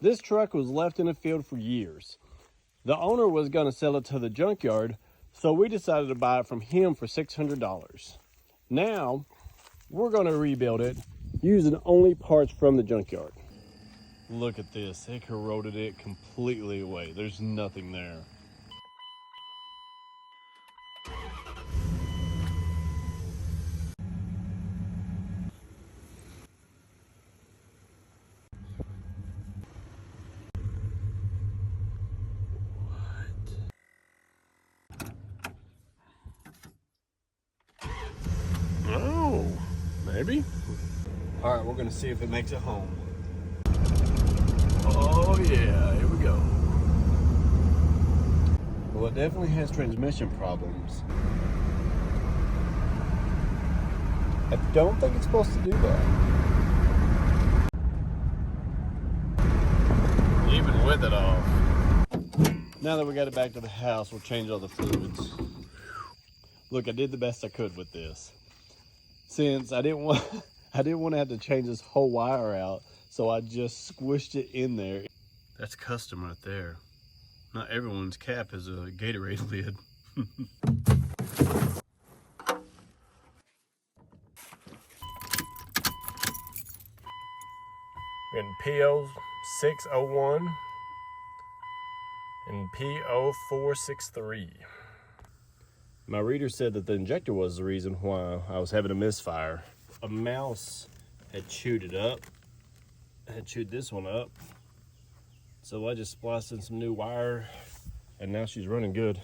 This truck was left in a field for years. The owner was going to sell it to the junkyard, so we decided to buy it from him for $600. Now, we're going to rebuild it using only parts from the junkyard. Look at this, it corroded it completely away. There's nothing there. Oh, maybe. All right, we're gonna see if it makes it home. Oh yeah, here we go. Well, it definitely has transmission problems. I don't think it's supposed to do that. Even with it off. Now that we got it back to the house, we'll change all the fluids. Look, I did the best I could with this. Since I didn't want to have to change this whole wire out, so I just squished it in there. That's custom right there. Not everyone's cap is a Gatorade lid. In PO 601 and PO 463. My reader said that the injector was the reason why I was having a misfire. A mouse had chewed it up. Had chewed this one up. So I just spliced in some new wire and now she's running good.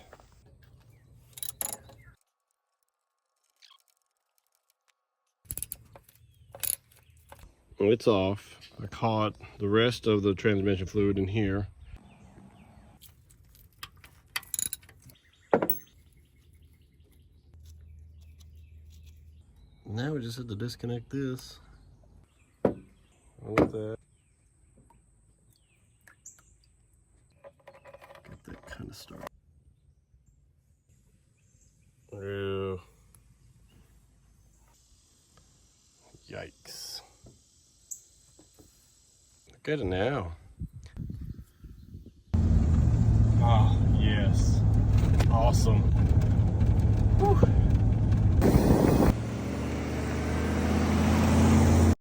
It's off. I caught the rest of the transmission fluid in here. Now we just have to disconnect this. With that. Get that kind of started. Ew. Yikes. Look at it now. Oh, yes. Awesome.